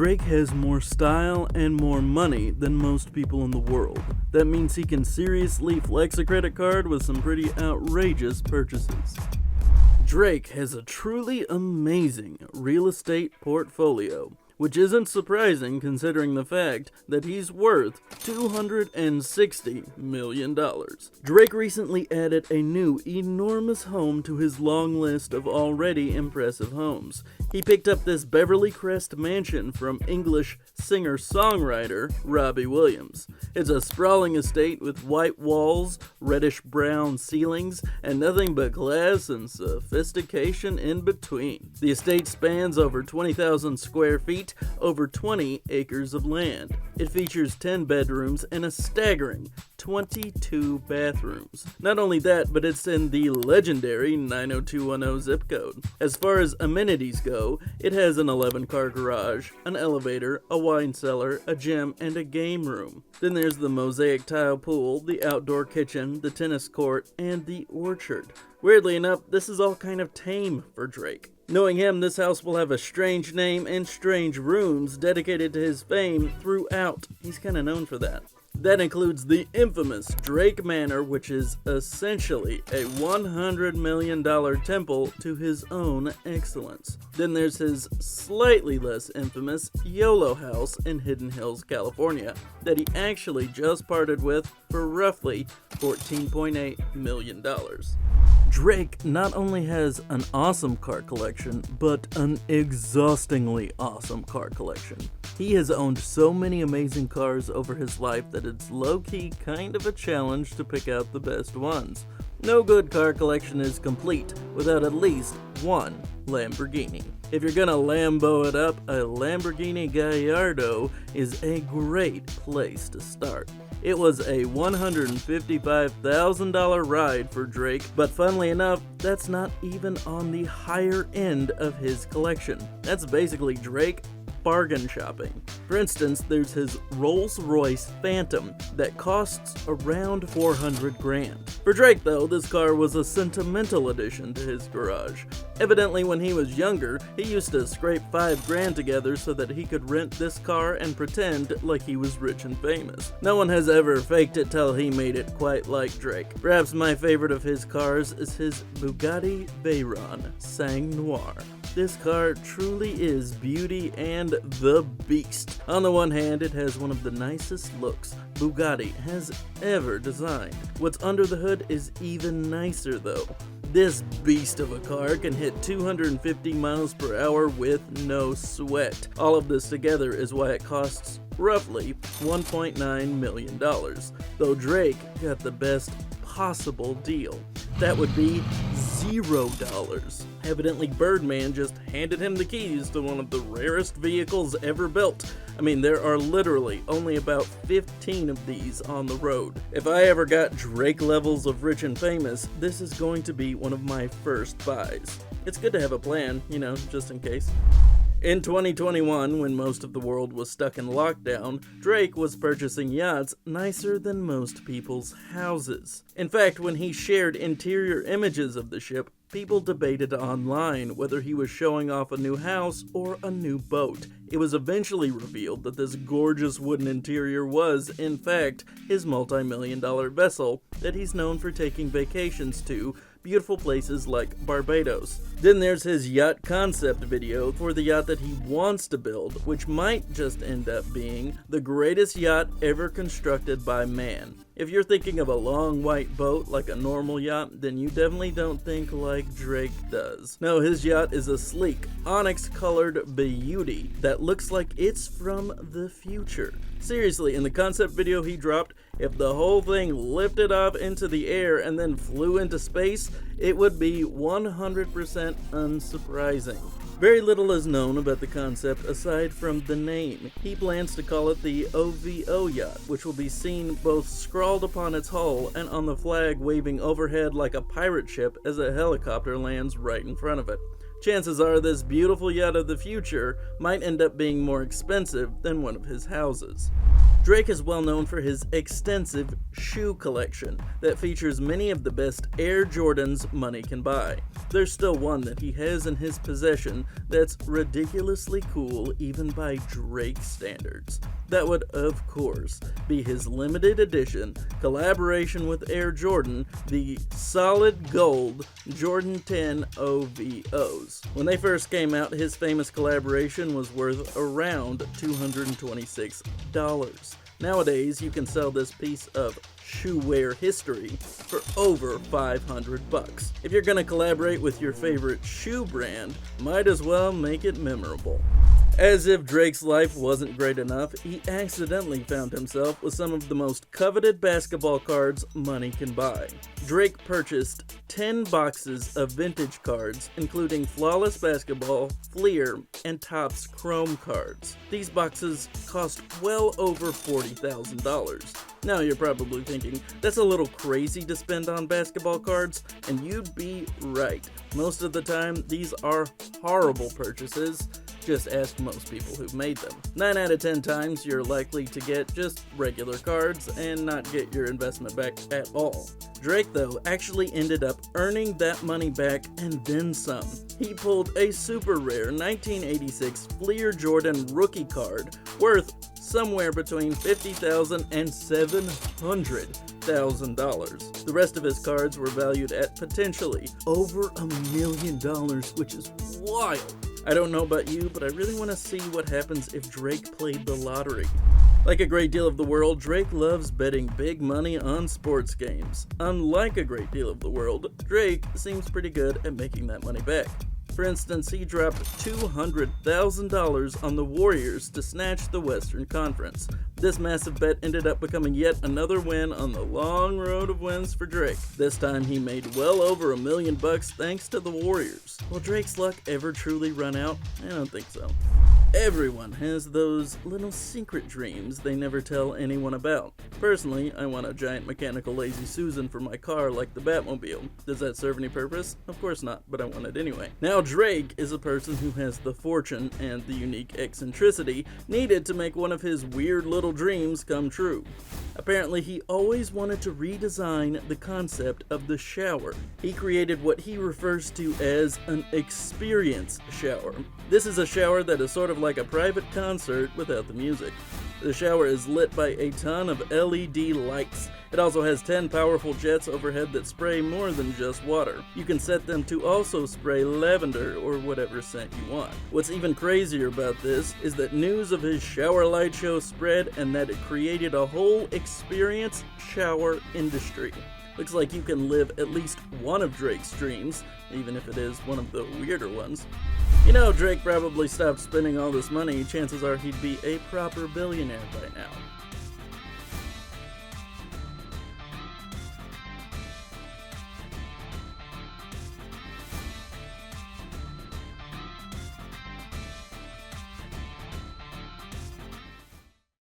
Drake has more style and more money than most people in the world. That means he can seriously flex a credit card with some pretty outrageous purchases. Drake has a truly amazing real estate portfolio, which isn't surprising considering the fact that he's worth $260 million. Drake recently added a new enormous home to his long list of already impressive homes. He picked up this Beverly Crest mansion from English singer-songwriter Robbie Williams. It's a sprawling estate with white walls, reddish-brown ceilings, and nothing but class and sophistication in between. The estate spans over 20,000 square feet, over 20 acres of land. It features 10 bedrooms and a staggering 22 bathrooms. Not only that, but it's in the legendary 90210 zip code. As far as amenities go, it has an 11-car garage, an elevator, a wine cellar, a gym, and a game room. Then there's the mosaic tile pool, the outdoor kitchen, the tennis court, and the orchard. Weirdly enough, this is all kind of tame for Drake. Knowing him, this house will have a strange name and strange rooms dedicated to his fame throughout. He's kind of known for that. That includes the infamous Drake Manor, which is essentially a $100 million temple to his own excellence. Then there's his slightly less infamous YOLO house in Hidden Hills, California, that he actually just parted with for roughly $14.8 million. Drake not only has an awesome car collection, but an exhaustingly awesome car collection. He has owned so many amazing cars over his life that it's low-key kind of a challenge to pick out the best ones. No good car collection is complete without at least one Lamborghini. If you're gonna Lambo it up, a Lamborghini Gallardo is a great place to start. It was a $155,000 ride for Drake, but funnily enough, that's not even on the higher end of his collection. That's basically Drake bargain shopping. For instance, there's his Rolls-Royce Phantom that costs around $400,000. For Drake though, this car was a sentimental addition to his garage. Evidently when he was younger, he used to scrape $5,000 together so that he could rent this car and pretend like he was rich and famous. No one has ever faked it till he made it quite like Drake. Perhaps my favorite of his cars is his Bugatti Veyron Sang Noir. This car truly is beauty and the beast. On the one hand, it has one of the nicest looks Bugatti has ever designed. What's under the hood is even nicer though. This beast of a car can hit 250 miles per hour with no sweat. All of this together is why it costs roughly $1.9 million, though Drake got the best possible deal. That would be $0. Evidently Birdman just handed him the keys to one of the rarest vehicles ever built. I mean, there are literally only about 15 of these on the road. If I ever got Drake levels of rich and famous, this is going to be one of my first buys. It's good to have a plan, just in case. In 2021, when most of the world was stuck in lockdown, Drake was purchasing yachts nicer than most people's houses. In fact, when he shared interior images of the ship, people debated online whether he was showing off a new house or a new boat. It was eventually revealed that this gorgeous wooden interior was, in fact, his multi-million-dollar vessel that he's known for taking vacations to beautiful places like Barbados. Then there's his yacht concept video for the yacht that he wants to build, which might just end up being the greatest yacht ever constructed by man. If you're thinking of a long white boat like a normal yacht, then you definitely don't think like Drake does. No, his yacht is a sleek, onyx-colored beauty that looks like it's from the future. Seriously, in the concept video he dropped, if the whole thing lifted off into the air and then flew into space, it would be 100% unsurprising. Very little is known about the concept aside from the name. He plans to call it the OVO yacht, which will be seen both scrawled upon its hull and on the flag waving overhead like a pirate ship as a helicopter lands right in front of it. Chances are this beautiful yacht of the future might end up being more expensive than one of his houses. Drake is well known for his extensive shoe collection that features many of the best Air Jordans money can buy. There's still one that he has in his possession that's ridiculously cool even by Drake standards. That would, of course, be his limited edition collaboration with Air Jordan, the solid gold Jordan 10 OVOs. When they first came out, his famous collaboration was worth around $226. Nowadays, you can sell this piece of shoe wear history for over $500. If you're gonna collaborate with your favorite shoe brand, might as well make it memorable. As if Drake's life wasn't great enough, he accidentally found himself with some of the most coveted basketball cards money can buy. Drake purchased 10 boxes of vintage cards, including Flawless Basketball, Fleer, and Topps Chrome cards. These boxes cost well over $40,000. Now you're probably thinking, that's a little crazy to spend on basketball cards, and you'd be right. Most of the time, these are horrible purchases. Just ask most people who've made them. 9 out of 10 times you're likely to get just regular cards and not get your investment back at all. Drake, though, actually ended up earning that money back and then some. He pulled a super rare 1986 Fleer Jordan rookie card worth somewhere between $50,000 and $700,000. The rest of his cards were valued at potentially over $1 million, which is wild. I don't know about you, but I really want to see what happens if Drake played the lottery. Like a great deal of the world, Drake loves betting big money on sports games. Unlike a great deal of the world, Drake seems pretty good at making that money back. For instance, he dropped $200,000 on the Warriors to snatch the Western Conference. This massive bet ended up becoming yet another win on the long road of wins for Drake. This time he made well over $1 million thanks to the Warriors. Will Drake's luck ever truly run out? I don't think so. Everyone has those little secret dreams they never tell anyone about. Personally, I want a giant mechanical Lazy Susan for my car like the Batmobile. Does that serve any purpose? Of course not, but I want it anyway. Now Drake is a person who has the fortune and the unique eccentricity needed to make one of his weird little dreams come true. Apparently, he always wanted to redesign the concept of the shower. He created what he refers to as an experience shower. This is a shower that is sort of like a private concert without the music. The shower is lit by a ton of LED lights. It also has 10 powerful jets overhead that spray more than just water. You can set them to also spray lavender or whatever scent you want. What's even crazier about this is that news of his shower light show spread and that it created a whole experience shower industry. Looks like you can live at least one of Drake's dreams, even if it is one of the weirder ones. You know, Drake probably stopped spending all this money. Chances are he'd be a proper billionaire by now.